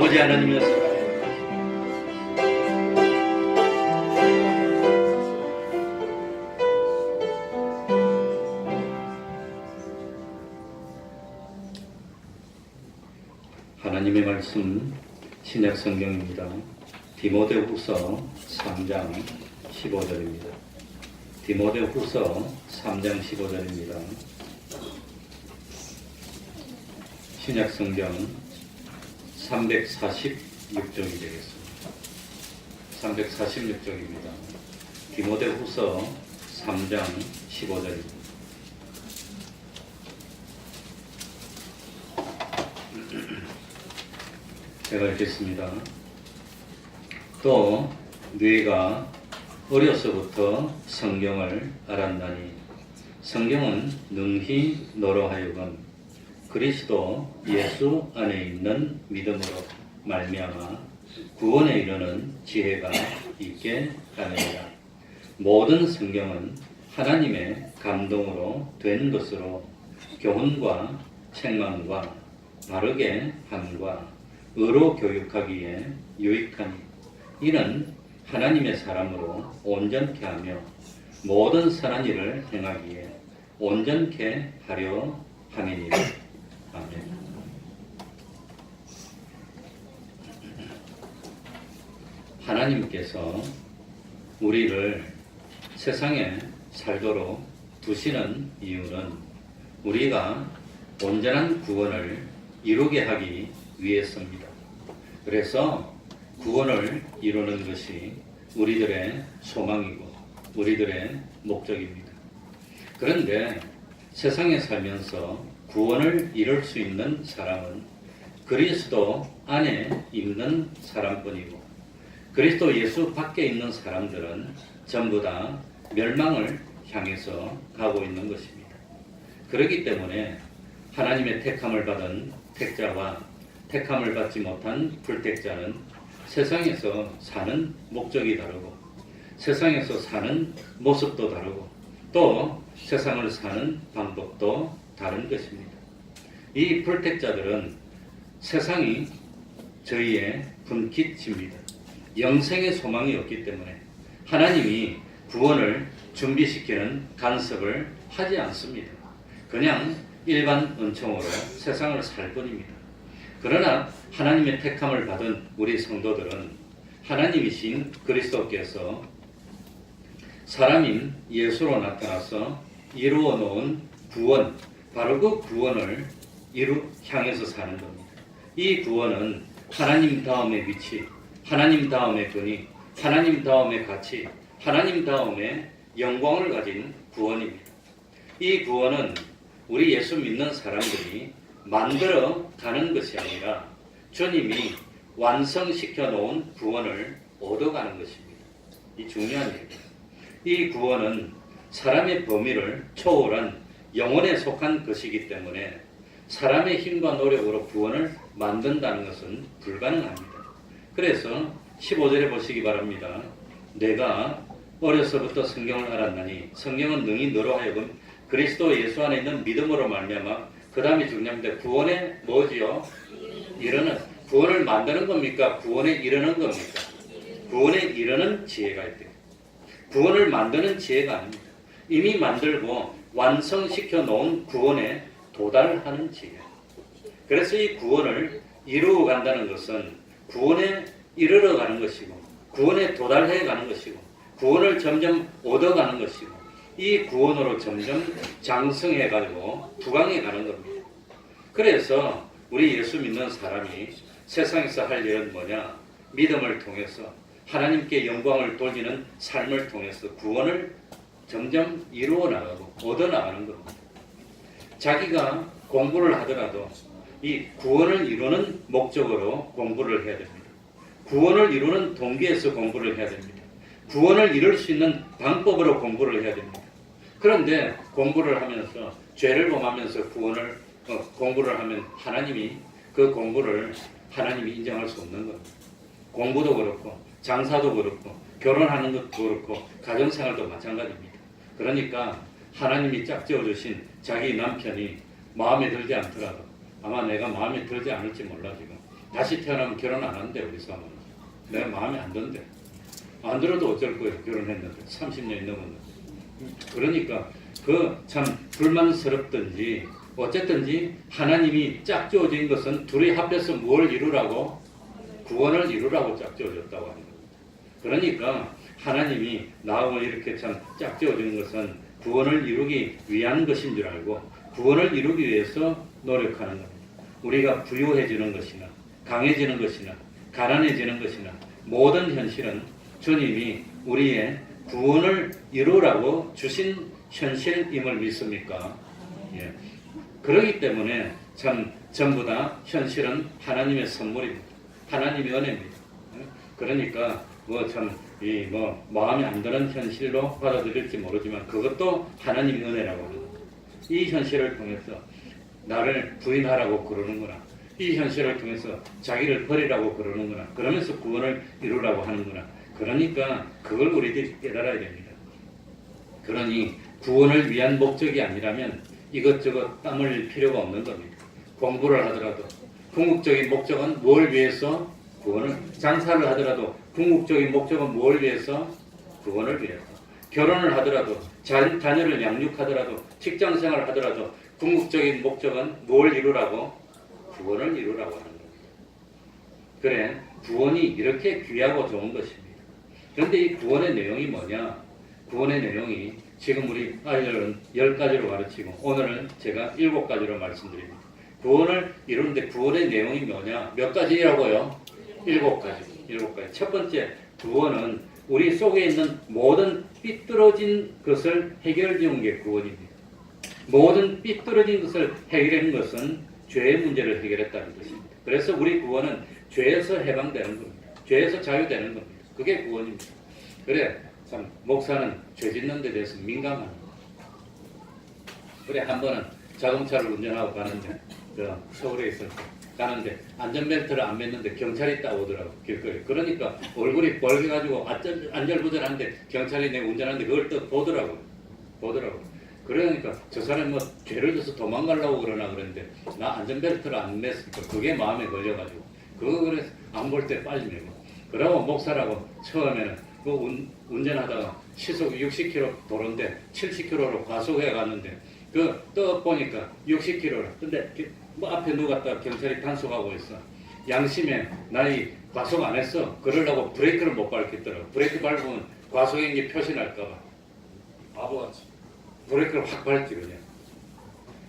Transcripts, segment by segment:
아버지 하나님이었습니다. 하나님의 말씀 신약 성경입니다. 디모데후서 3장 15절입니다. 디모데후서 3장 15절입니다. 신약 성경 346쪽이 되겠습니다. 346쪽입니다. 디모데후서 3장 15절입니다. 제가 읽겠습니다. 또 너희가 어려서부터 성경을 알았나니 성경은 능히 너로 하여금 그리스도 예수 안에 있는 믿음으로 말미암아 구원에 이르는 지혜가 있게 하느니라. 모든 성경은 하나님의 감동으로 된 것으로 교훈과 책망과 바르게 함과 의로 교육하기에 유익하니 이는 하나님의 사람으로 온전케 하며 모든 선한 일을 행하기에 온전케 하려 함이니라. 아멘. 하나님께서 우리를 세상에 살도록 두시는 이유는 우리가 온전한 구원을 이루게 하기 위해서입니다. 그래서 구원을 이루는 것이 우리들의 소망이고 우리들의 목적입니다. 그런데 세상에 살면서 구원을 이룰 수 있는 사람은 그리스도 안에 있는 사람뿐이고 그리스도 예수 밖에 있는 사람들은 전부 다 멸망을 향해서 가고 있는 것입니다. 그렇기 때문에 하나님의 택함을 받은 택자와 택함을 받지 못한 불택자는 세상에서 사는 목적이 다르고 세상에서 사는 모습도 다르고 또 세상을 사는 방법도 다른 것입니다. 이 불택자들은 세상이 저희의 분깃입니다. 영생의 소망이 없기 때문에 하나님이 구원을 준비시키는 간섭을 하지 않습니다. 그냥 일반 은총으로 세상을 살 뿐입니다. 그러나 하나님의 택함을 받은 우리 성도들은 하나님이신 그리스도께서 사람인 예수로 나타나서 이루어 놓은 구원, 바로 그 구원을 향해서 사는 겁니다. 이 구원은 하나님 다음의 위치, 하나님 다음의 근위, 하나님 다음의 가치, 하나님 다음의 영광을 가진 구원입니다. 이 구원은 우리 예수 믿는 사람들이 만들어 가는 것이 아니라 주님이 완성시켜 놓은 구원을 얻어가는 것입니다. 이 중요한 일입니다. 이 구원은 사람의 범위를 초월한 영혼에 속한 것이기 때문에 사람의 힘과 노력으로 구원을 만든다는 것은 불가능합니다. 그래서 15절에 보시기 바랍니다. 내가 어려서부터 성경을 알았나니 성경은 능히 너로 하여금 그리스도 예수 안에 있는 믿음으로 말미암아 그 다음이 중요합니다. 구원에 뭐지요? 이르는 구원을 만드는 겁니까? 구원에 이르는 겁니까? 구원에 이르는 지혜가 있대. 구원을 만드는 지혜가 아닙니다. 이미 만들고 완성시켜 놓은 구원에 도달하는 지혜. 그래서 이 구원을 이루어 간다는 것은 구원에 이르러 가는 것이고 구원에 도달해 가는 것이고 구원을 점점 얻어가는 것이고 이 구원으로 점점 장성해 가지고 부강해 가는 겁니다. 그래서 우리 예수 믿는 사람이 세상에서 할 일은 뭐냐? 믿음을 통해서 하나님께 영광을 돌리는 삶을 통해서 구원을 점점 이루어 나가고 얻어 나가는 겁니다. 자기가 공부를 하더라도 이 구원을 이루는 목적으로 공부를 해야 됩니다. 구원을 이루는 동기에서 공부를 해야 됩니다. 구원을 이룰 수 있는 방법으로 공부를 해야 됩니다. 그런데 공부를 하면서 죄를 범하면서 공부를 하면 하나님이 그 공부를 하나님이 인정할 수 없는 겁니다. 공부도 그렇고 장사도 그렇고 결혼하는 것도 그렇고 가정생활도 마찬가지입니다. 그러니까 하나님이 짝지어 주신 자기 남편이 마음에 들지 않더라도 아마 내가 마음에 들지 않을지 몰라 지금 다시 태어나면 결혼 안 한대 우리 사모는. 내가 마음에 안 든대. 안 들어도 어쩔 거예요. 결혼했는데 30년이 넘었는데. 그러니까 그 참 불만스럽든지 어쨌든지 하나님이 짝지어진 것은 둘이 합해서 뭘 이루라고? 구원을 이루라고 짝지어졌다고 하는 겁니다. 그러니까 하나님이 나하고 이렇게 참 짝지어진 것은 구원을 이루기 위한 것인 줄 알고 구원을 이루기 위해서 노력하는 겁니다. 우리가 부유해지는 것이나 강해지는 것이나 가난해지는 것이나 모든 현실은 주님이 우리의 구원을 이루라고 주신 현실임을 믿습니까? 예. 그렇기 때문에 참 전부 다 현실은 하나님의 선물입니다. 하나님의 은혜입니다. 그러니까 마음에 안 드는 현실로 받아들일지 모르지만 그것도 하나님의 은혜라고 합니다. 이 현실을 통해서 나를 부인하라고 그러는구나. 이 현실을 통해서 자기를 버리라고 그러는구나. 그러면서 구원을 이루라고 하는구나. 그러니까 그걸 우리들이 깨달아야 됩니다. 그러니 구원을 위한 목적이 아니라면 이것저것 땀 흘릴 필요가 없는 겁니다. 공부를 하더라도 궁극적인 목적은 뭘 위해서? 구원을. 장사를 하더라도 궁극적인 목적은 뭘 위해서? 구원을 위해서. 결혼을 하더라도 자녀를 양육하더라도 직장생활을 하더라도 궁극적인 목적은 뭘 이루라고? 구원을 이루라고 하는 겁니다. 그래, 구원이 이렇게 귀하고 좋은 것입니다. 그런데 이 구원의 내용이 뭐냐? 구원의 내용이 지금 우리 아이들은 10가지로 가르치고 오늘은 제가 7가지로 말씀드립니다. 구원을 이루는데 구원의 내용이 뭐냐? 몇 가지라고요? 7가지. 7가지. 첫 번째, 구원은 우리 속에 있는 모든 삐뚤어진 것을 해결해 준 게 구원입니다. 모든 삐뚤어진 것을 해결한 것은 죄의 문제를 해결했다는 것입니다. 그래서 우리 구원은 죄에서 해방되는 겁니다. 죄에서 자유되는 겁니다. 그게 구원입니다. 그래, 참 목사는 죄 짓는 데 대해서 민감한 거예요. 그래, 한 번은 자동차를 운전하고 가는데 서울에 있어서 가는데 안전벨트를 안 맸는데 경찰이 딱 오더라고 길거리. 그러니까 얼굴이 벌게가지고 안절부절한데 경찰이 내가 운전하는데 그걸 또 보더라고. 그러니까 저 사람이 뭐 죄를 져서 도망가려고 그러나 그랬는데 나 안전벨트를 안 맸으니까 그게 마음에 걸려가지고 그거 그래서 안 볼 때 빨리 내고. 그러고 목사라고 처음에는 그 운전하다가 시속 60km 도로인데 70km로 과속해 갔는데 그 또 보니까 60km라. 근데 뭐 앞에 누가 딱 경찰이 단속하고 있어. 양심에 나이 과속 안 했어. 그러려고 브레이크를 못 밟겠더라고. 브레이크 밟으면 과속행위 표시 날까봐. 바보같이. 브레이크를 확 밟지 그냥.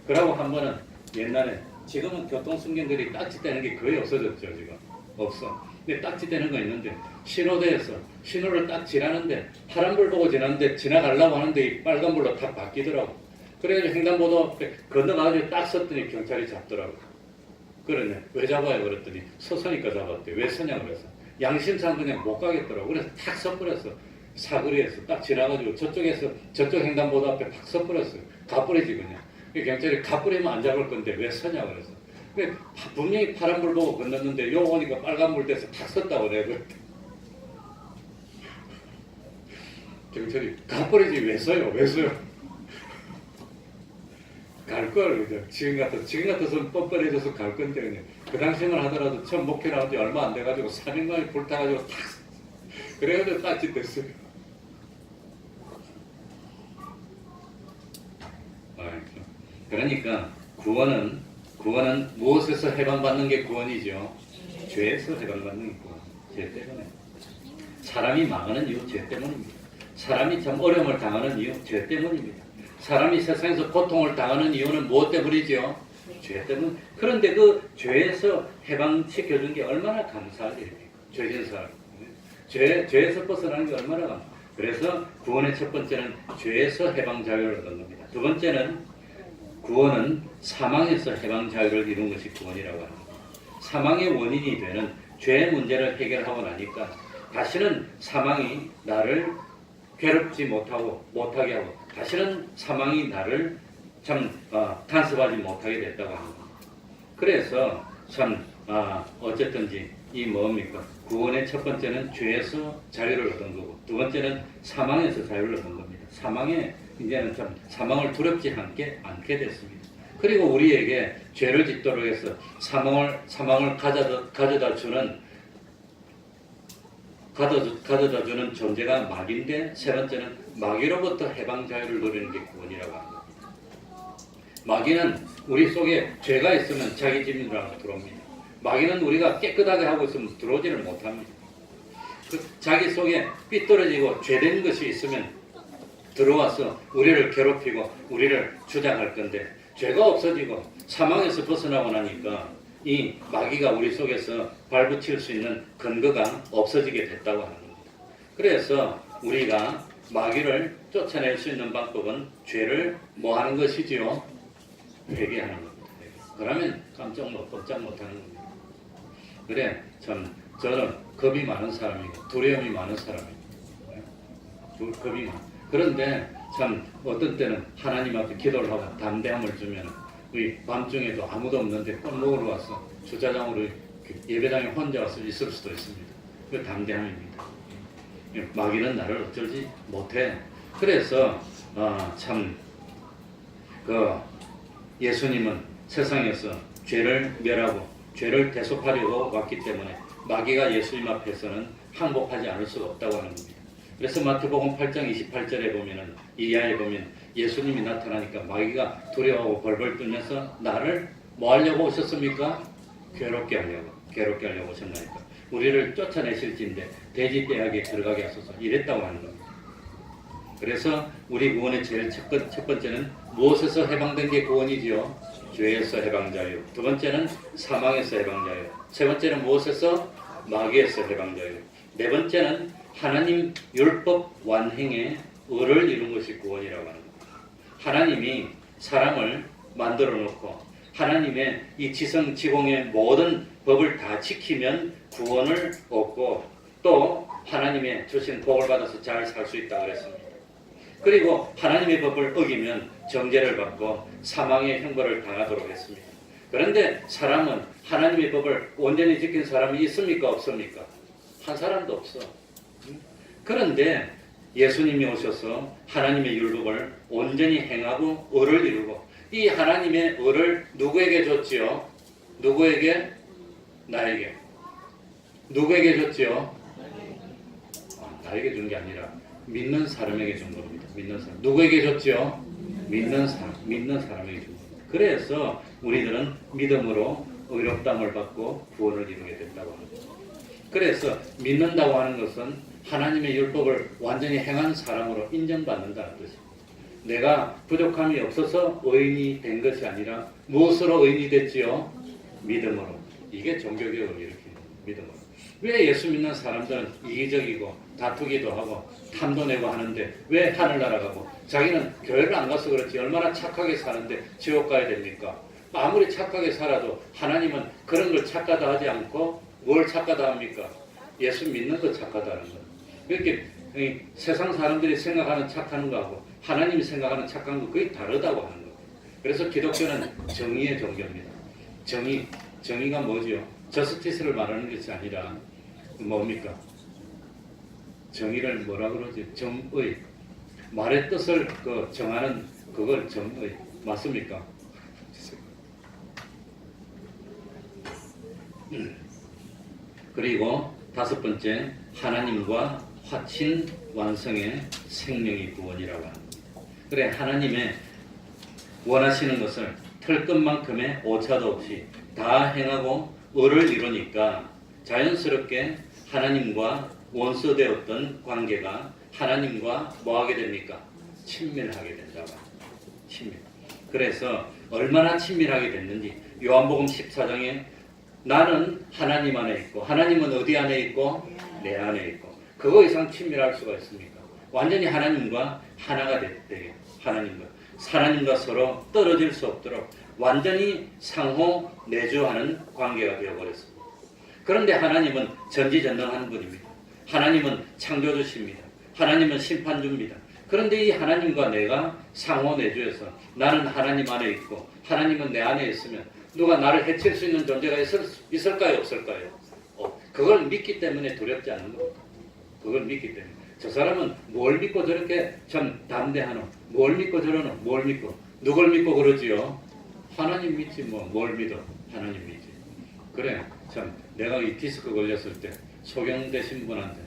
그러고 한 번은 옛날에 지금은 교통순경들이 딱지떼는 게 거의 없어졌죠 지금. 없어. 근데 딱지떼는 거 있는데 신호대에서 신호를 딱 지나는데 파란불 보고 지나는데 지나가려고 하는데 이 빨간불로 딱 바뀌더라고. 그래가지고 횡단보도 앞에 건너가지고 딱 섰더니 경찰이 잡더라고. 그러네. 왜 잡아요? 그랬더니 서서니까 잡았대. 왜 서냐 그래서 양심상 그냥 못 가겠더라고. 그래서 탁 서버렸어. 사거리에서 딱 지나가지고 저쪽에서 저쪽 횡단보도 앞에 팍 서버렸어요. 가버리지 그냥. 경찰이 가버리면 안 잡을 건데 왜 서냐 그래서. 분명히 파란불 보고 건넜는데 요 오니까 빨간불 돼서 탁 섰다고 내가 그랬대. 경찰이 가버리지 왜 서요? 왜 서요? 갈걸 그죠. 지금 같아서는 뻔뻔해져서 갈 건데 그냥. 그 당시만 하더라도 처음 목회 나온 지 얼마 안 돼가지고 3일만에 불타가지고 탁 그래가지고 딱지 됐어요. 그러니까 구원은 무엇에서 해방받는 게 구원이죠? 죄에서 해방받는 게 구원. 죄 때문에. 사람이 망하는 이유 죄 때문입니다. 사람이 참 어려움을 당하는 이유 죄 때문입니다. 사람이 세상에서 고통을 당하는 이유는 무엇 때문이죠? 죄 때문. 그런데 그 죄에서 해방시켜준 게 얼마나 감사할 일입니까? 죄진 사람. 죄에서 벗어나는 게 얼마나 감사. 그래서 구원의 첫 번째는 죄에서 해방 자유를 얻는 겁니다. 두 번째는 구원은 사망에서 해방 자유를 이룬 것이 구원이라고 합니다. 사망의 원인이 되는 죄의 문제를 해결하고 나니까 다시는 사망이 나를 괴롭지 못하게 하고 다시는 사망이 나를 간섭하지 못하게 됐다고 합니다. 그래서 어쨌든지 이 뭡니까? 구원의 첫 번째는 죄에서 자유를 얻은 거고 두 번째는 사망에서 자유를 얻은 겁니다. 사망에 이제는 사망을 두렵지 않게 됐습니다. 그리고 우리에게 죄를 짓도록 해서 사망을 가져다 주는 존재가 마귀인데, 세 번째는 마귀로부터 해방 자유를 누리는 게 구원이라고 합니다. 마귀는 우리 속에 죄가 있으면 자기 집이라고 들어옵니다. 마귀는 우리가 깨끗하게 하고 있으면 들어오지를 못합니다. 자기 속에 삐뚤어지고 죄된 것이 있으면 들어와서 우리를 괴롭히고 우리를 주장할 건데, 죄가 없어지고 사망에서 벗어나고 나니까 이 마귀가 우리 속에서 발붙일 수 있는 근거가 없어지게 됐다고 하는 겁니다. 그래서 우리가 마귀를 쫓아낼 수 있는 방법은 죄를 뭐 하는 것이지요? 회개하는 겁니다. 그러면 깜짝 못하는 겁니다. 그래, 저는 겁이 많은 사람이고 두려움이 많은 사람이고, 겁이 많아. 그런데 참 어떤 때는 하나님 앞에 기도를 하고 담대함을 주면, 우리 밤중에도 아무도 없는데 꼭 먹으러 와서 주차장으로 예배당에 혼자 와서 있을 수도 있습니다. 그 담대함입니다. 마귀는 나를 어쩔지 못해. 그래서 예수님은 세상에서 죄를 멸하고 죄를 대속하려고 왔기 때문에 마귀가 예수님 앞에서는 항복하지 않을 수가 없다고 하는 겁니다. 그래서 마태복음 8장 28절에 보면은, 이하에 보면 예수님이 나타나니까 마귀가 두려워하고 벌벌 떨면서 나를 뭐 하려고 오셨습니까? 괴롭게 하려고 오셨나니까. 우리를 쫓아내실진데 돼지 떼약에 들어가게 하소서, 이랬다고 하는 겁니다. 그래서 우리 구원의 제일 첫 번째는 무엇에서 해방된 게 구원이지요? 죄에서 해방자유. 두 번째는 사망에서 해방자유. 세 번째는 무엇에서? 마귀에서 해방자유. 네 번째는 하나님 율법 완행의 의를 이룬 것이 구원이라고 하는 겁니다. 하나님이 사람을 만들어 놓고 하나님의 이 지성지공의 모든 법을 다 지키면 구원을 얻고, 또 하나님의 주신 복을 받아서 잘 살 수 있다고 그랬습니다. 그리고 하나님의 법을 어기면 정죄를 받고 사망의 형벌을 당하도록 했습니다. 그런데 사람은 하나님의 법을 온전히 지킨 사람이 있습니까? 없습니까? 한 사람도 없어. 그런데 예수님이 오셔서 하나님의 율법을 온전히 행하고 의를 이루고, 이 하나님의 의를 누구에게 줬지요? 누구에게? 나에게. 누구에게 줬지요? 나에게 준 게 아니라 믿는 사람에게 준 겁니다. 믿는 사람. 누구에게 줬지요? 믿는 사람에게 준 겁니다. 그래서 우리들은 믿음으로 의롭다함을 받고 구원을 이루게 된다고 합니다. 그래서 믿는다고 하는 것은 하나님의 율법을 완전히 행한 사람으로 인정받는다는 뜻입니다. 내가 부족함이 없어서 의인이 된 것이 아니라 무엇으로 의인이 됐지요? 믿음으로. 이게 종교개혁을 일으키는 믿음으로. 왜 예수 믿는 사람들은 이기적이고 다투기도 하고 탐도 내고 하는데 왜 하늘나라 가고, 자기는 교회를 안 가서 그렇지 얼마나 착하게 사는데 지옥 가야 됩니까? 아무리 착하게 살아도 하나님은 그런 걸 착하다 하지 않고 뭘 착하다 합니까? 예수 믿는 거 착하다 하는 거예요. 이렇게 세상 사람들이 생각하는 착한 거하고 하나님이 생각하는 착한 거 거의 다르다고 하는 거예요. 그래서 기독교는 정의의 종교입니다. 정의가 뭐지요? 저스티스를 말하는 것이 아니라 뭡니까? 정의를 뭐라 그러지? 정의. 말의 뜻을 정하는 그걸 정의. 맞습니까? 그리고 다섯 번째, 하나님과 화친 완성의 생명의 구원이라고 합니다. 그래, 하나님의 원하시는 것을 털끝만큼의 오차도 없이 다 행하고 의를 이루니까 자연스럽게 하나님과 원수되었던 관계가 하나님과 뭐하게 됩니까? 친밀하게 된다고 합니다. 친밀. 그래서 얼마나 친밀하게 됐는지 요한복음 14장에 나는 하나님 안에 있고 하나님은 어디 안에 있고? 내 안에 있고. 그거 이상 친밀할 수가 있습니까? 완전히 하나님과 하나가 되게, 하나님과 서로 떨어질 수 없도록 완전히 상호 내주하는 관계가 되어버렸습니다. 그런데 하나님은 전지전능한 분입니다. 하나님은 창조주십니다. 하나님은 심판주입니다. 그런데 이 하나님과 내가 상호 내주해서 나는 하나님 안에 있고 하나님은 내 안에 있으면 누가 나를 해칠 수 있는 존재가 있을까요? 없을까요? 그걸 믿기 때문에 두렵지 않는 겁니다. 그걸 믿기 때문에. 저 사람은 뭘 믿고 저렇게 참 담대하노? 뭘 믿고 저러노? 뭘 믿고? 누굴 믿고 그러지요? 하나님 믿지 뭐 뭘 믿어? 하나님 믿지. 그래 참 내가 이 디스크 걸렸을 때 소경되신 분한테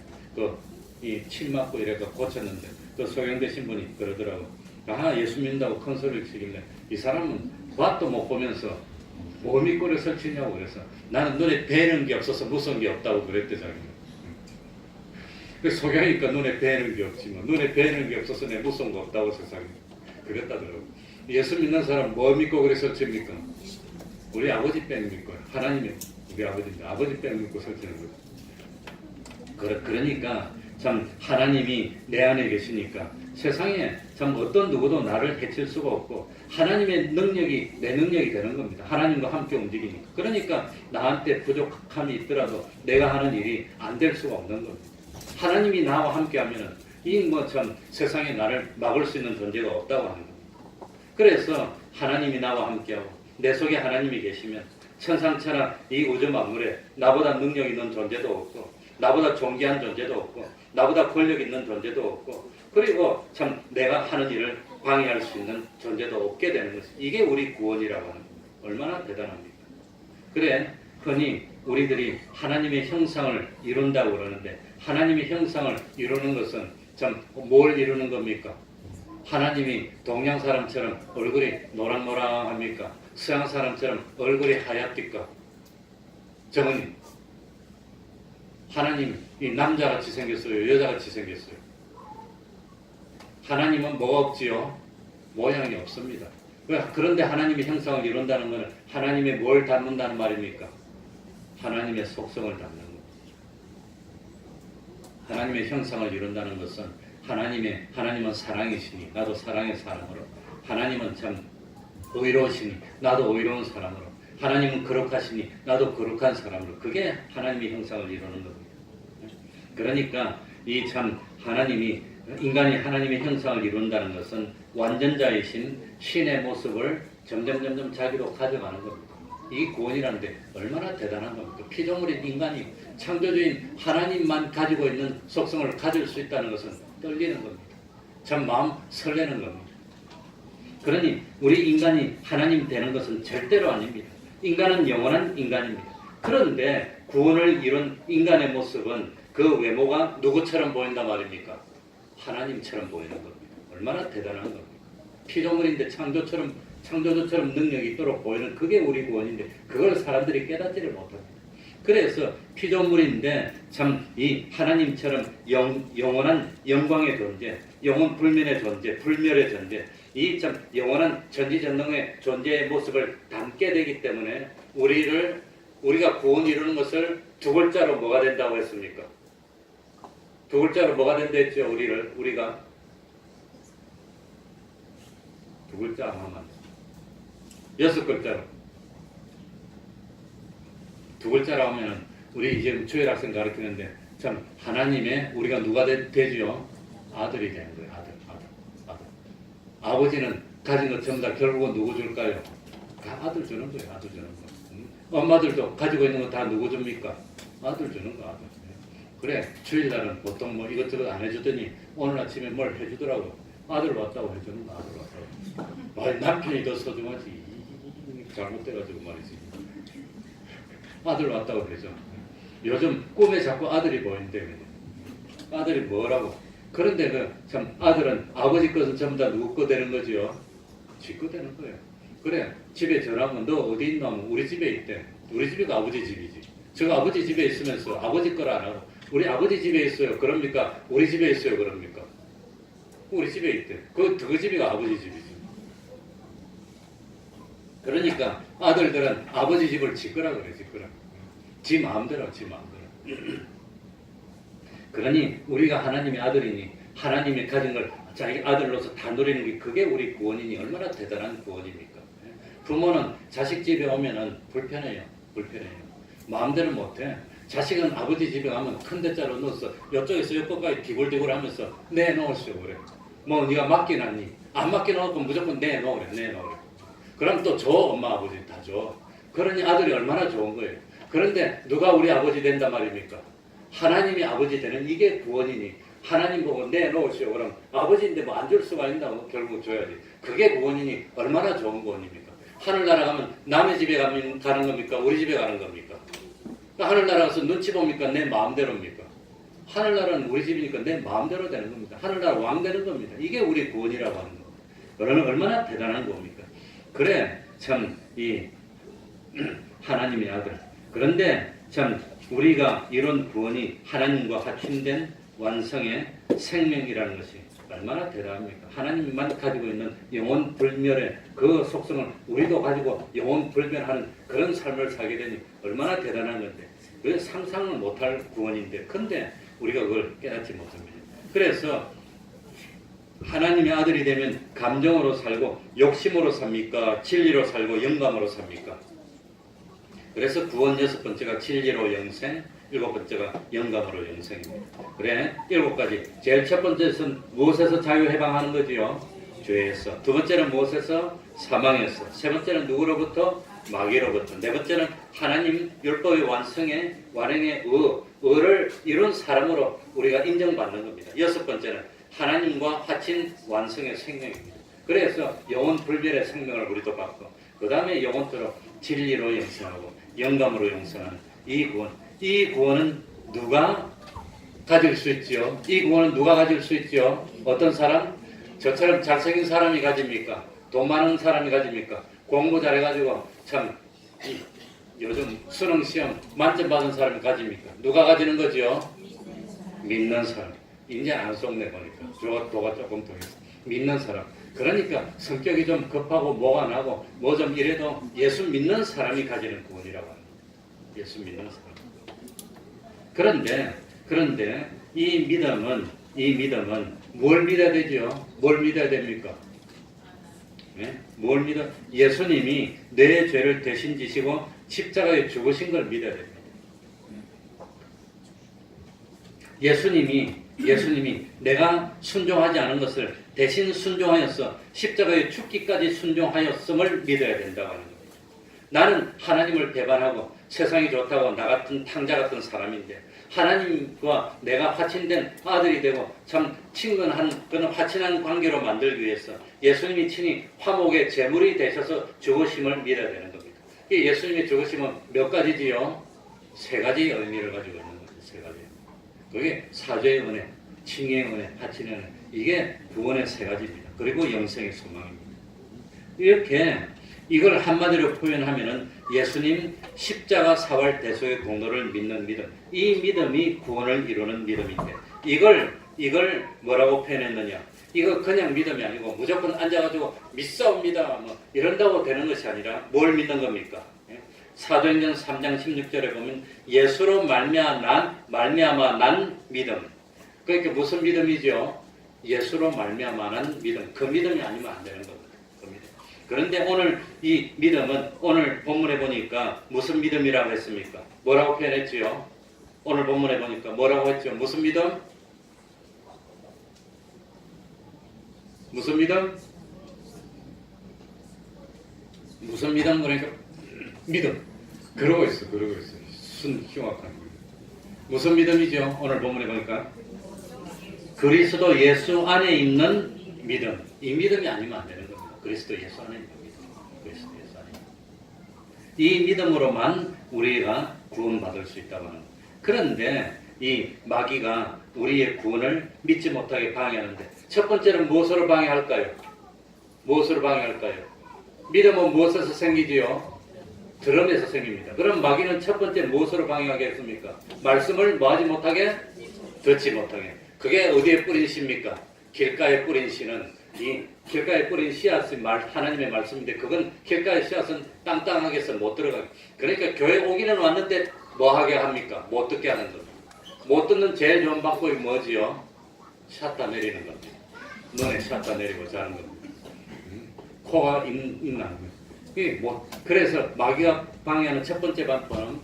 침 맞고 이래가 고쳤는데 그 소경되신 분이 그러더라고. 예수 믿는다고 큰 소리를 치길래 이 사람은 밭도 못 보면서 뭐 믿고 그래 설치냐고. 그래서 나는 눈에 뵈는 게 없어서 무서운 게 없다고 그랬대 자기가. 그 소경이니까 눈에 뵈는 게 없지 뭐. 눈에 뵈는 게 없어서 내 무서운 거 없다고 세상에 그랬다더라고. 예수 믿는 사람 뭐 믿고 그래 설치입니까? 우리 아버지 뺑 믿고 하나님이 우리 아버지인데 아버지 뺑 믿고 설치는 거죠. 그러니까 참 하나님이 내 안에 계시니까 세상에 참 어떤 누구도 나를 해칠 수가 없고 하나님의 능력이 내 능력이 되는 겁니다. 하나님과 함께 움직이니까. 그러니까 나한테 부족함이 있더라도 내가 하는 일이 안 될 수가 없는 겁니다. 하나님이 나와 함께 하면은 이 뭐 참 세상에 나를 막을 수 있는 존재가 없다고 하는 겁니다. 그래서 하나님이 나와 함께하고 내 속에 하나님이 계시면 천상천하 이 우주 만물에 나보다 능력 있는 존재도 없고 나보다 존귀한 존재도 없고 나보다 권력 있는 존재도 없고 그리고 참 내가 하는 일을 방해할 수 있는 존재도 없게 되는 것이 이게 우리 구원이라고 하는 겁니다. 얼마나 대단합니까? 그래 흔히 우리들이 하나님의 형상을 이룬다고 그러는데 하나님의 형상을 이루는 것은 참 뭘 이루는 겁니까? 하나님이 동양 사람처럼 얼굴이 노랑노랑합니까? 서양 사람처럼 얼굴이 하얗습니까? 정은님, 하나님 이 남자같이 생겼어요? 여자같이 생겼어요? 하나님은 뭐가 없지요? 모양이 없습니다. 그런데 하나님의 형상을 이룬다는 것은 하나님의 뭘 닮는다는 말입니까? 하나님의 속성을 닮는 것. 하나님의 형상을 이룬다는 것은 하나님은 사랑이시니 나도 사랑의 사람으로 하나님은 참 의로우시니 나도 의로운 사람으로 하나님은 거룩하시니 나도 거룩한 사람으로 그게 하나님의 형상을 이루는 겁니다. 그러니까 이 참 하나님이 인간이 하나님의 형상을 이룬다는 것은 완전자이신 신의 모습을 점점 자기로 가져가는 겁니다. 이 구원이라는데 얼마나 대단한 겁니까? 피조물인 인간이 창조주인 하나님만 가지고 있는 속성을 가질 수 있다는 것은 떨리는 겁니다. 참 마음 설레는 겁니다. 그러니 우리 인간이 하나님 되는 것은 절대로 아닙니다. 인간은 영원한 인간입니다. 그런데 구원을 이룬 인간의 모습은 그 외모가 누구처럼 보인단 말입니까? 하나님처럼 보이는 겁니다. 얼마나 대단한 겁니까? 피조물인데 창조주처럼 능력이 있도록 보이는 그게 우리 구원인데 그걸 사람들이 깨닫지를 못합니다. 그래서 피조물인데 참 이 하나님처럼 영원한 영광의 존재, 영원 불면의 존재, 불멸의 존재, 이 참 영원한 전지전능의 존재의 모습을 담게 되기 때문에 우리가 구원 이루는 것을 두 글자로 뭐가 된다고 했습니까? 두 글자로 뭐가 된다 했죠? 우리가 두 글자 하나만 6글자로 두 글자로 하면은 우리 지금 주일 학생 가르치는데 참 하나님의 우리가 누가 되지요? 아들이 되는 거예요. 아들. 아버지는 가진 것 전부 다 결국은 누구 줄까요? 다 아들 주는 거예요. 아들 주는 거. 엄마들도 가지고 있는 거 다 누구 줍니까? 아들 주는 거 아들. 그래 주일날은 보통 뭐 이것저것 안 해주더니 오늘 아침에 뭘 해주더라고. 아들 왔다고 해주는 거 아들 왔다고. 남편이 더 소중하지. 잘못돼가지고 말이지. 아들 왔다고 그러죠. 요즘 꿈에 자꾸 아들이 보인대. 아들이 뭐라고? 그런데 참 아들은 아버지 것은 전부 다 누구 거 되는 거지요? 지 거 되는 거예요. 그래 집에 전화하면 너 어디 있나 하면 우리 집에 있대. 우리 집이가 아버지 집이지. 저 아버지 집에 있으면서 아버지 걸 안 하고 우리 아버지 집에 있어요. 그럽니까? 우리 집에 있어요. 그럽니까? 우리 집에 있대. 그 집이가 아버지 집이지. 그러니까 아들들은 아버지 집을 지 거라 그래. 지 거라. 지 마음대로. 그러니 우리가 하나님의 아들이니 하나님이 가진 걸 자기 아들로서 다 누리는 게 그게 우리 구원이니 얼마나 대단한 구원입니까? 부모는 자식 집에 오면은 불편해요. 마음대로 못해. 자식은 아버지 집에 가면 큰 대자로 넣어서 이쪽에서 여기까지 디굴디굴 하면서 내놓으시오 그래. 뭐 네가 맡겨놨니? 안 맡겨놓고 무조건 내놓으래. 그럼 또 줘. 엄마 아버지 다 줘. 그러니 아들이 얼마나 좋은 거예요. 그런데 누가 우리 아버지 된단 말입니까? 하나님이 아버지 되는 이게 구원이니 하나님 보고 내놓으시오. 그럼 아버지인데 뭐 안 줄 수가 있나? 결국 줘야지. 그게 구원이니 얼마나 좋은 구원입니까? 하늘나라 가면 남의 집에 가는 겁니까? 우리 집에 가는 겁니까? 하늘나라 가서 눈치 봅니까? 내 마음대로입니까? 하늘나라는 우리 집이니까 내 마음대로 되는 겁니다. 하늘나라 왕 되는 겁니다. 이게 우리 구원이라고 하는 겁니다. 그러면 얼마나 대단한 겁니까? 그래 참 이 하나님의 아들. 그런데 참 우리가 이런 구원이 하나님과 합심된 완성의 생명이라는 것이 얼마나 대단합니까? 하나님만 가지고 있는 영원 불멸의 그 속성을 우리도 가지고 영원 불멸하는 그런 삶을 살게 되니 얼마나 대단한 건데 왜 상상을 못할 구원인데 근데 우리가 그걸 깨닫지 못합니다. 그래서 하나님의 아들이 되면 감정으로 살고 욕심으로 삽니까? 진리로 살고 영감으로 삽니까? 그래서 구원 6번째가 진리로 영생, 7번째가 영감으로 영생입니다. 그래 7가지. 제일 첫 번째는 무엇에서 자유해방하는 거지요? 죄에서. 두 번째는 무엇에서? 사망에서. 세 번째는 누구로부터? 마귀로부터. 네 번째는 하나님 율법의 완행의 의를 이룬 사람으로 우리가 인정받는 겁니다. 6번째는 하나님과 합친 완성의 생명입니다. 그래서 영원 불멸의 생명을 우리도 받고 그 다음에 영원토록 진리로 영생하고 영감으로 영생하는 이 구원. 이 구원은 누가 가질 수 있지요? 이 구원은 누가 가질 수 있지요? 어떤 사람? 저처럼 잘생긴 사람이 가집니까? 돈 많은 사람이 가집니까? 공부 잘해가지고 참 요즘 수능 시험 만점 받은 사람이 가집니까? 누가 가지는 거지요? 믿는 사람. 이제 안 속내 보니까 도가 조금 더 있어. 믿는 사람. 그러니까 성격이 좀 급하고 뭐가 나고 뭐 좀 이래도 예수 믿는 사람이 가지는 구원이라고 합니다. 예수 믿는 사람. 그런데 이 믿음은 뭘 믿어야 되죠? 뭘 믿어야 됩니까? 네? 뭘 믿어? 예수님이 내 죄를 대신 지시고 십자가에 죽으신 걸 믿어야 됩니다. 예수님이 내가 순종하지 않은 것을 대신 순종하였어 십자가에 죽기까지 순종하였음을 믿어야 된다고 하는 겁니다. 나는 하나님을 배반하고 세상이 좋다고 나 같은 탕자 같은 사람인데 하나님과 내가 화친된 아들이 되고 참 친근한 그런 화친한 관계로 만들기 위해서 예수님이 친히 화목의 제물이 되셔서 죽으심을 믿어야 되는 겁니다. 이 예수님의 죽으심은 몇 가지지요? 3가지 의미를 가지고 있는 거죠. 3가지. 그게 사죄의 은혜, 칭의의 은혜, 화친의 은혜. 이게 구원의 3가지입니다. 그리고 영생의 소망입니다. 이렇게 이걸 한마디로 표현하면은 예수님 십자가 사활 대속의 공로를 믿는 믿음. 이 믿음이 구원을 이루는 믿음인데 이걸 뭐라고 표현했느냐? 이거 그냥 믿음이 아니고 무조건 앉아가지고 믿사옵니다 뭐 이런다고 되는 것이 아니라 뭘 믿는 겁니까? 사도행전 3장 16절에 보면 예수로 말미암아 난 믿음. 그러니까 무슨 믿음이죠? 예수로 말미암아 난 믿음. 그 믿음이 아니면 안 되는 겁니다. 그 믿음. 그런데 오늘 이 믿음은 오늘 본문에 보니까 무슨 믿음이라고 했습니까? 뭐라고 표현했지요? 오늘 본문에 보니까 뭐라고 했죠? 무슨 믿음? 무슨 믿음? 무슨 믿음? 그러니까 믿음. 그러고 있어. 흉악한 믿음. 무슨 믿음이죠? 오늘 본문에 보니까 그리스도 예수 안에 있는 믿음. 이 믿음이 아니면 안 되는 겁니다. 그리스도 예수 안에 있는 믿음. 그리스도 예수 안에 있는 믿음. 이 믿음으로만 우리가 구원받을 수 있다고 하는 겁니다. 그런데 이 마귀가 우리의 구원을 믿지 못하게 방해하는데 첫 번째는 무엇으로 방해할까요? 무엇으로 방해할까요? 믿음은 무엇에서 생기지요? 들음에서 생깁니다. 그럼 마귀는 첫 번째 무엇으로 방해하겠습니까? 말씀을 뭐하지 못하게? 듣지 못하게. 그게 어디에 뿌린 씨입니까? 길가에 뿌린 씨는 이 길가에 뿌린 씨앗이 하나님의 말씀인데 그건 길가의 씨앗은 땅땅하게 해서 못 들어가게. 그러니까 교회 오기는 왔는데 뭐 하게 합니까? 못 듣게 하는 겁니다. 못 듣는 제일 좋은 방법이 뭐지요? 샷다 내리는 겁니다. 눈에 샷다 내리고 자는 겁니다. 코가 있는 겁니다. 그래서 마귀가 방해하는 첫 번째 방법은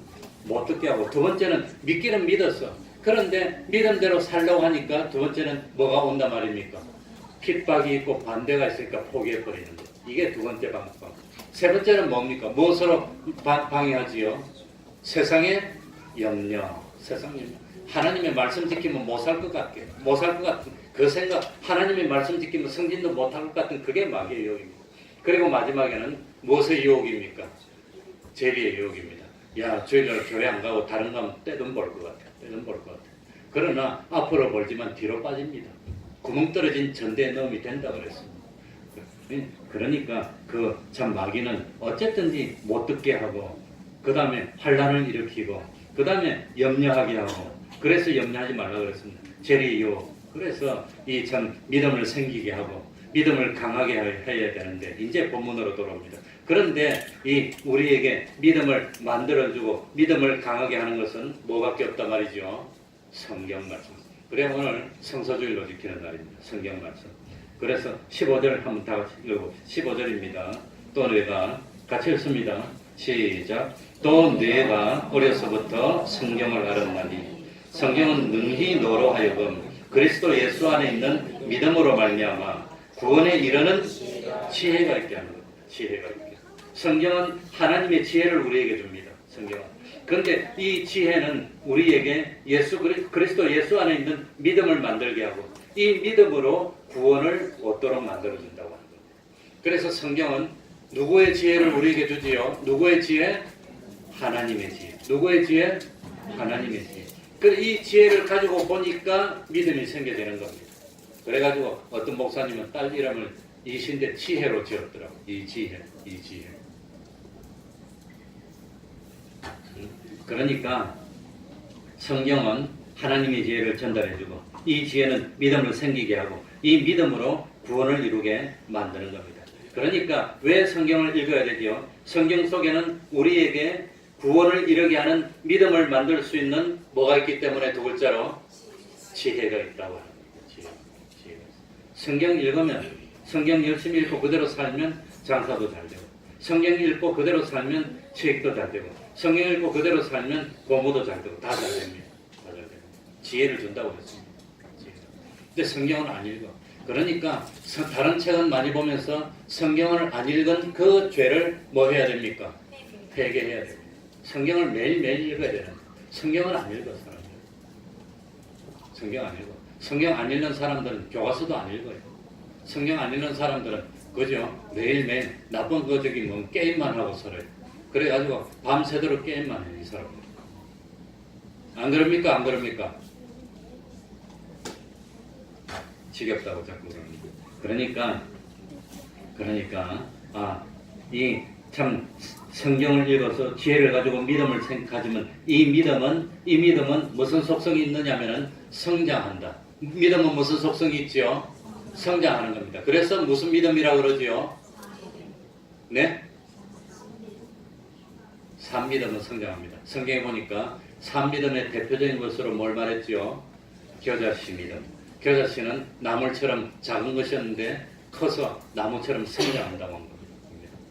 못 듣게 하고 두 번째는 믿기는 믿었어. 그런데 믿음대로 살려고 하니까 두 번째는 뭐가 온단 말입니까? 핍박이 있고 반대가 있으니까 포기해버리는 것. 이게 두 번째 방법. 세 번째는 뭡니까? 무엇으로 방해하지요? 세상의 염려. 세상 염려. 하나님의 말씀 지키면 못 살 것 같게. 못 살 것 같은 그 생각. 하나님의 말씀 지키면 승진도 못 할 것 같은 그게 마귀의 유혹입니다. 그리고 마지막에는 무엇의 유혹입니까? 재리의 유혹입니다. 야, 주일날 교회 안 가고 다른 가면 떼돈 벌 것 같아. 떼돈 벌 것 같아. 그러나 앞으로 벌지만 뒤로 빠집니다. 구멍 떨어진 전대에 넣으면 된다 그랬습니다. 그러니까 그 참 마귀는 어쨌든지 못 듣게 하고 그 다음에 환란을 일으키고 그 다음에 염려하게 하고 그래서 염려하지 말라 그랬습니다. 재리의 유혹. 그래서 이 참 믿음을 생기게 하고 믿음을 강하게 해야 되는데 이제 본문으로 돌아옵니다. 그런데 이 우리에게 믿음을 만들어주고 믿음을 강하게 하는 것은 뭐밖에 없단 말이죠. 성경 말씀. 그래 오늘 성서주일로 지키는 날입니다. 성경 말씀. 그래서 15절 한번 다 같이 읽어봅시다. 15절입니다. 또 내가 같이 읽습니다. 시작. 또 내가 어려서부터 성경을 알았나니 성경은 능히 너로 하여금 그리스도 예수 안에 있는 믿음으로 말미암아 구원에 이르는 지혜가 있게 하는 겁니다. 지혜가 있게. 성경은 하나님의 지혜를 우리에게 줍니다. 성경은. 그런데 이 지혜는 우리에게 그리스도 예수 안에 있는 믿음을 만들게 하고 이 믿음으로 구원을 얻도록 만들어준다고 하는 겁니다. 그래서 성경은 누구의 지혜를 우리에게 주지요? 누구의 지혜? 하나님의 지혜. 누구의 지혜? 하나님의 지혜. 이 지혜를 가지고 보니까 믿음이 생겨지는 겁니다. 그래가지고 어떤 목사님은 딸 이름을 이신대 지혜로 지었더라고. 이 지혜. 그러니까 성경은 하나님의 지혜를 전달해주고 이 지혜는 믿음을 생기게 하고 이 믿음으로 구원을 이루게 만드는 겁니다. 그러니까 왜 성경을 읽어야 되지요? 성경 속에는 우리에게 구원을 이루게 하는 믿음을 만들 수 있는 뭐가 있기 때문에 두 글자로 지혜가 있다고 합니다. 지혜가. 성경 읽으면 성경 열심히 읽고 그대로 살면 장사도 잘 되고 성경 읽고 그대로 살면 책도 잘 되고 성경 읽고 그대로 살면 공부도 잘 되고 다 잘 됩니다. 다 잘 됩니다. 지혜를 준다고 했습니다. 근데 성경은 안 읽어. 그러니까 다른 책은 많이 보면서 성경을 안 읽은 그 죄를 뭐 해야 됩니까? 회개해야 됩니다. 성경을 매일매일 읽어야 되는 거예요. 성경은 안 읽어 사람들. 성경 안 읽어. 성경 안 읽는 사람들은 교과서도 안 읽어요. 성경 안 읽는 사람들은 그죠? 매일매일 나쁜 뭐 게임만 하고 살아요. 그래가지고 밤새도록 게임만 해요. 이 사람들. 안 그럽니까? 안 그럽니까? 지겹다고 자꾸 그러니까 이 참 성경을 읽어서 지혜를 가지고 믿음을 가지면 이 믿음은 무슨 속성이 있느냐면은 성장한다. 믿음은 무슨 속성이 있지요? 성장하는 겁니다. 그래서 무슨 믿음이라고 그러지요? 네? 산믿음은 성장합니다. 성경에 보니까 산믿음의 대표적인 것으로 뭘 말했지요? 겨자씨 믿음. 겨자씨는 나물처럼 작은 것이었는데 커서 나무처럼 성장한다고 한 겁니다.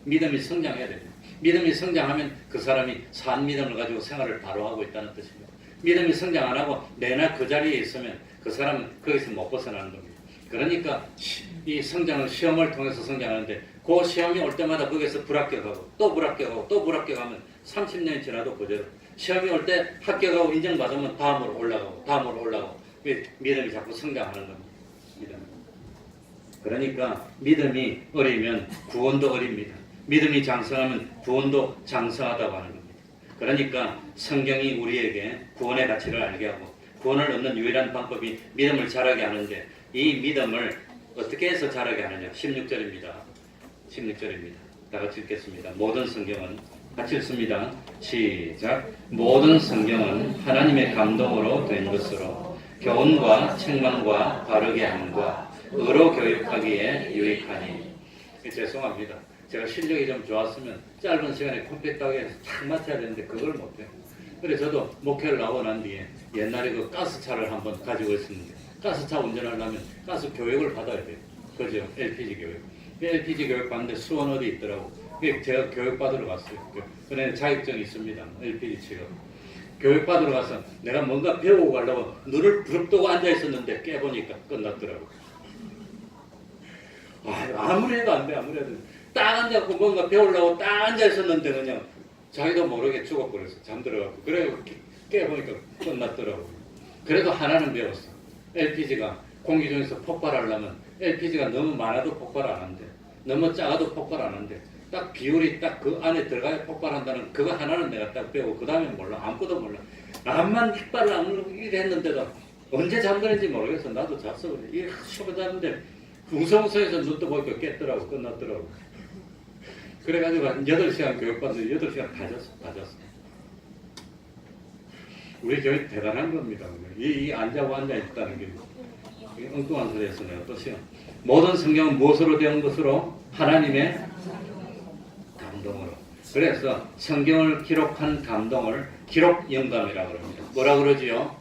믿음이 성장해야 됩니다. 믿음이 성장하면 그 사람이 산 믿음을 가지고 생활을 바로 하고 있다는 뜻입니다. 믿음이 성장 안 하고 내나 그 자리에 있으면 그 사람은 거기서 못 벗어나는 겁니다. 그러니까 이 성장은 시험을 통해서 성장하는데 그 시험이 올 때마다 거기서 불합격하고 또 불합격하고 또 불합격하면 30년이 지나도 그대로 시험이 올 때 합격하고 인정받으면 다음으로 올라가고 믿음이 자꾸 성장하는 겁니다. 믿음. 그러니까 믿음이 어리면 구원도 어립니다. 믿음이 장성하면 구원도 장성하다고 하는 겁니다. 그러니까 성경이 우리에게 구원의 가치를 알게 하고 구원을 얻는 유일한 방법이 믿음을 자라게 하는데 이 믿음을 어떻게 해서 자라게 하느냐? 16절입니다. 다 같이 읽겠습니다. 모든 성경은 같이 읽습니다. 시작. 모든 성경은 하나님의 감동으로 된 것으로 교훈과 책망과 바르게 함과 의로 교육하기에 유익하니. 죄송합니다. 제가 실력이 좀 좋았으면 짧은 시간에 컴팩트하게 탁 맞춰야 되는데 그걸 못해요. 그래 저도 목회를 나오고 난 뒤에 옛날에 그 가스차를 한번 가지고 있었는데 가스차 운전하려면 가스 교육을 받아야 돼요. 그죠? LPG 교육. LPG 교육 받는데 수원 어디 있더라고. 제가 교육 받으러 갔어요. 그래 자격증이 있습니다. LPG 취업. 교육 받으러 가서 내가 뭔가 배우고 가려고 눈을 부릅뜨고 앉아 있었는데 깨보니까 끝났더라고. 아무리 해도 안 돼. 딱 앉아서 뭔가 배우려고 딱 앉아 있었는데 그냥 자기도 모르게 죽어버렸어. 잠들어갖고. 그래 깨보니까 끝났더라고. 그래도 하나는 배웠어. LPG가 공기 중에서 폭발하려면 LPG가 너무 많아도 폭발 안 한대. 너무 작아도 폭발 안 한대. 딱 비율이 딱 그 안에 들어가야 폭발한다는 그거 하나는 내가 딱 배우고 그 다음에 몰라. 아무것도 몰라. 나만 깃발을 안 누르고 이랬는데도 언제 잠드는지 모르겠어. 나도 잤어. 이게 쉬고 잤는데 웅성웅성해서 눈도 보니까 깼더라고. 끝났더라고. 그래가지고 한 8시간 교육받는데 8시간 다 잤어. 우리 교육 대단한 겁니다. 이 안 자고 앉아있다는 게 엉뚱한 소리에서 내가 뜻이요. 모든 성경은 무엇으로 되는 것으로? 하나님의 감동으로. 그래서 성경을 기록한 감동을 기록 영감이라고 합니다. 뭐라 그러지요?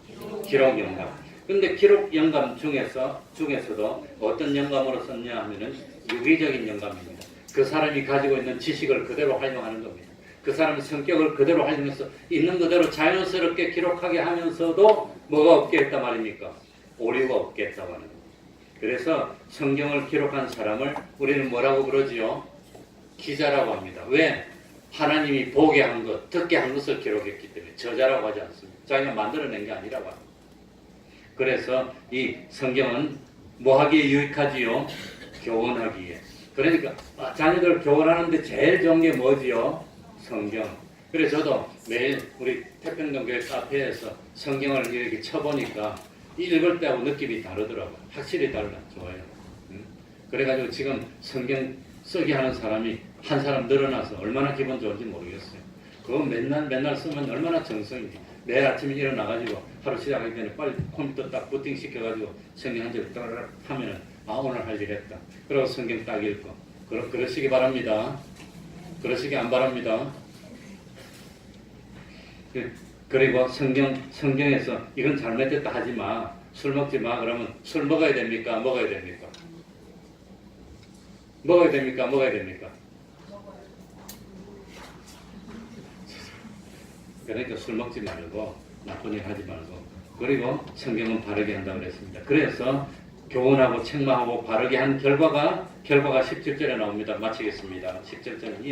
기록 영감. 근데 기록 영감 중에서도 어떤 영감으로 썼냐 하면은 유기적인 영감입니다. 그 사람이 가지고 있는 지식을 그대로 활용하는 겁니다. 그 사람의 성격을 그대로 활용해서 있는 그대로 자연스럽게 기록하게 하면서도 뭐가 없겠단 말입니까? 오류가 없겠다고 하는 겁니다. 그래서 성경을 기록한 사람을 우리는 뭐라고 그러지요? 기자라고 합니다. 왜? 하나님이 보게 한 것, 듣게 한 것을 기록했기 때문에 저자라고 하지 않습니다. 자기가 만들어낸 게 아니라고 합니다. 그래서 이 성경은 뭐 하기에 유익하지요? 교훈하기에. 그러니까 자녀들 교훈하는데 제일 좋은 게 뭐지요? 성경. 그래서 저도 매일 우리 태평동교회 카페에서 성경을 이렇게 쳐보니까 읽을 때하고 느낌이 다르더라고요. 확실히 달라. 좋아요. 그래가지고 지금 성경 쓰기 하는 사람이 한 사람 늘어나서 얼마나 기분 좋은지 모르겠어요. 그거 맨날 쓰면 얼마나 정성인지. 매일 아침에 일어나가지고 하루 시작하기 전에 빨리 컴퓨터 딱 부팅 시켜가지고 성경 한 절 따르르 하면은 오늘 할 일 했다. 그리고 성경 딱 읽고. 그러시기 바랍니다. 그러시기 안 바랍니다. 그리고 성경에서 이건 잘못됐다 하지 마. 술 먹지 마. 그러면 술 먹어야 됩니까? 먹어야 됩니까? 먹어야 됩니까? 먹어야 됩니까? 그러니까 술 먹지 말고 나쁜 일 하지 말고 그리고 성경은 바르게 한다고 그랬습니다. 그래서 교훈하고 책망하고 바르게 한 결과가 17절에 나옵니다. 마치겠습니다. 17절은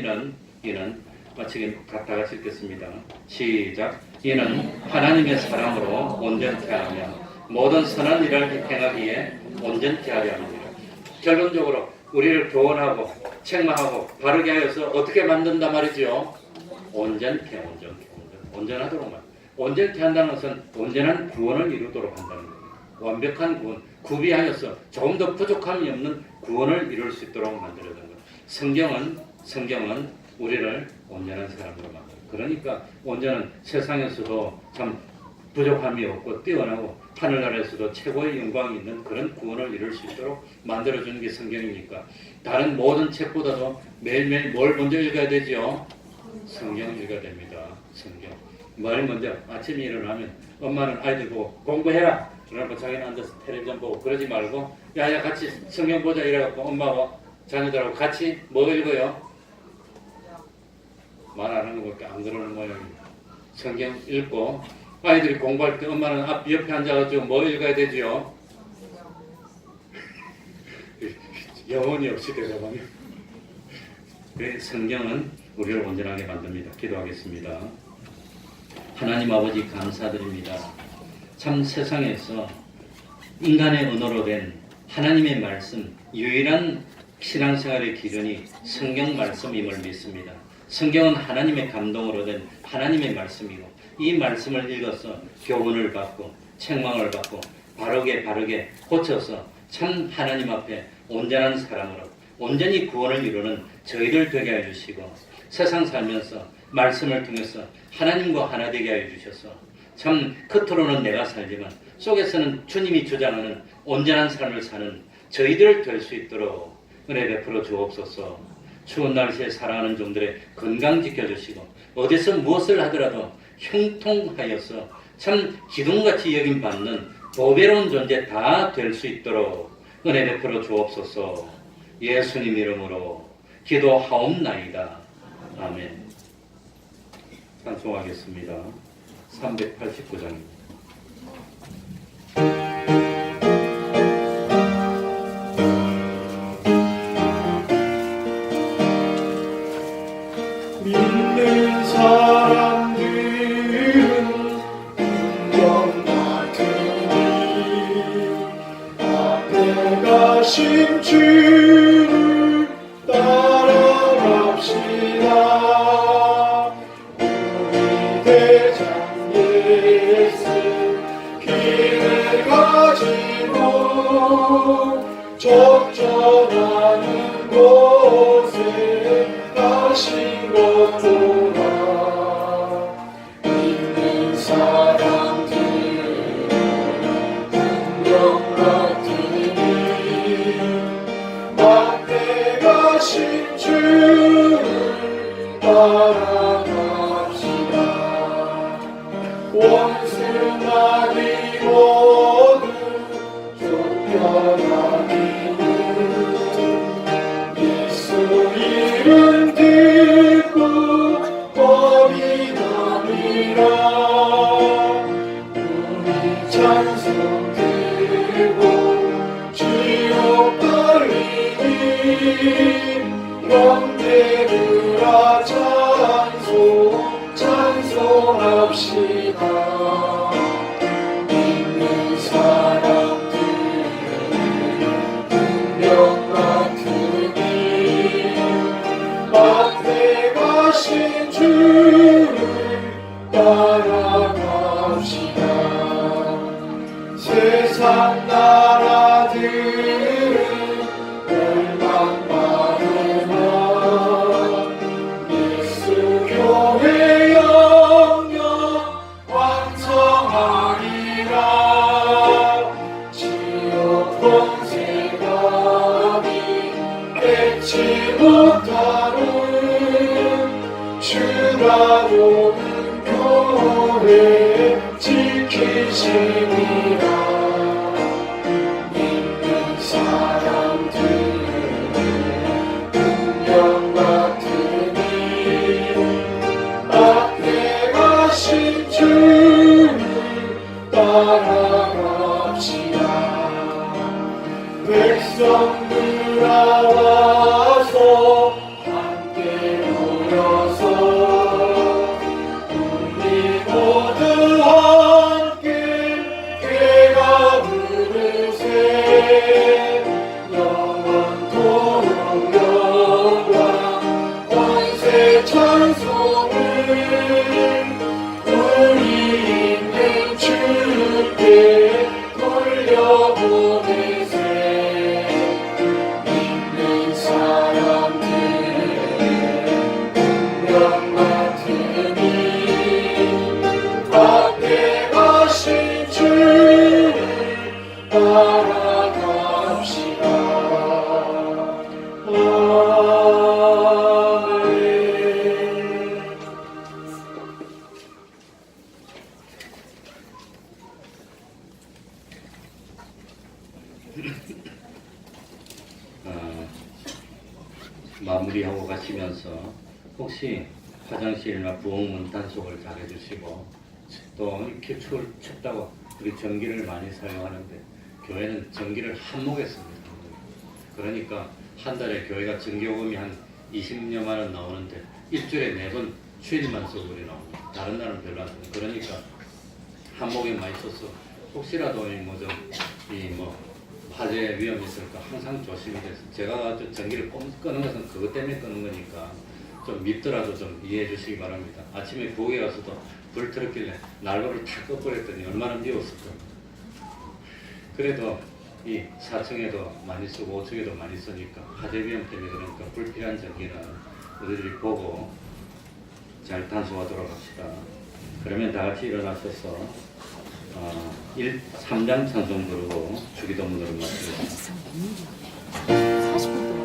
이는 마치긴 다 같이 읽겠습니다. 시작. 이는 하나님의 사랑으로 온전케 하며 모든 선한 일을 행하기에 온전케 하려 합니다. 결론적으로 우리를 교훈하고 책망하고 바르게 하여서 어떻게 만든다 말이죠? 온전하도록 만든다. 온전케 한다는 것은 온전한 구원을 이루도록 한다는 겁니다. 완벽한 구원, 구비하여서 조금 더 부족함이 없는 구원을 이룰 수 있도록 만들어야 됩니다. 성경은 우리를 온전한 사람으로 만듭니다. 그러니까 온전한 세상에서도 참 부족함이 없고 뛰어나고 하늘나라에서도 최고의 영광이 있는 그런 구원을 이룰 수 있도록 만들어주는 게 성경이니까 다른 모든 책보다도 매일매일 뭘 먼저 읽어야 되죠? 성경을 읽어야 됩니다. 성경. 뭘 먼저 아침에 일어나면 엄마는 아이들 보고 공부해라. 그러고 자기는 앉아서 텔레비전 보고 그러지 말고 야야 같이 성경 보자 이래갖고 엄마와 자녀들하고 같이 뭐 읽어요? 말 안 하는 것밖에 안 그러는 모양입니다. 성경 읽고 아이들이 공부할 때 엄마는 앞 옆에 앉아가지고 뭐 읽어야 되지요? 영혼이 없이 대답하면 성경은 우리를 온전하게 만듭니다. 기도하겠습니다. 하나님 아버지 감사드립니다. 참 세상에서 인간의 언어로 된 하나님의 말씀 유일한 신앙생활의 기준이 성경 말씀임을 믿습니다. 성경은 하나님의 감동으로 된 하나님의 말씀이고 이 말씀을 읽어서 교훈을 받고 책망을 받고 바르게 고쳐서 참 하나님 앞에 온전한 사람으로 온전히 구원을 이루는 저희들 되게 해주시고 세상 살면서 말씀을 통해서 하나님과 하나 되게 해주셔서 참 겉으로는 내가 살지만 속에서는 주님이 주장하는 온전한 삶을 사는 저희들 될 수 있도록 은혜 베풀어 주옵소서. 추운 날씨에 살아가는 종들의 건강 지켜주시고 어디서 무엇을 하더라도 형통하여서 참 기둥같이 여김받는 보배로운 존재 다 될 수 있도록 은혜 베풀어 주옵소서. 예수님 이름으로 기도하옵나이다. 아멘. 찬송하겠습니다. 389장입니다. 믿는 사람들은 운명 같으니 앞에 가신 주를 따라갑시다. 적절하는 곳에 가신 것보다 믿는 사람들 분명 같으니 앞에 가신 주를 따라갑시다. 원수만이 모두 쫓겨나기는 예수 이름 듣고 거리감이라. 우리 찬송 들고 주여 달리니 영대르라 찬송합시다. 믿는 사람들 분명 같으니 앞에 가신 주를 따라갑시다. 세상 나라들은 멸망받으나 예수 교회 영영 왕성하리라. 지옥 권세감이 뺏지 못하는 주가 오는 교회 지키시니라. 믿는 사람들 분명 같으니 앞에 가신 주를 따라갑시다. 백성들 나와서 함께 모여서 우리 모두 함께 괴가 부르세. 영원토록 영광 권세 찬송을 우리 있는 주께 돌려보내세. 믿는 사람들 분명 같으니 앞에 가신 주를 따라갑시다. 아멘. 마무리하고 가시면서 혹시 화장실이나 부엌문 단속을 잘 해주시고 또 이렇게 춥다고 우리 전기를 많이 사용하는데 교회는 전기를 한몫에 씁니다. 그러니까 한 달에 교회가 전기요금이 한 20여만 원 나오는데 일주일에 4번 주일만 써버리 나옵니다. 다른 날은 별로 안 써요. 그러니까 한몫에 많이 써서 혹시라도 화재 위험이 있을까 항상 조심이 돼서 제가 전기를 끄는 것은 그것 때문에 끄는 거니까 좀 밉더라도 좀 이해해 주시기 바랍니다. 아침에 부엌에 가서도 불 틀었길래 난로를 탁 꺼버렸더니 얼마나 미웠을까. 그래도 이 4층에도 많이 쓰고 5층에도 많이 쓰니까 화재 위험 때문에 그러니까 불필요한 전기는 우리들이 보고 잘 단속하도록 합시다. 그러면 다 같이 일어나셔서 3장 찬송 부르고 주기도문으로 마치겠습니다. 40분 동안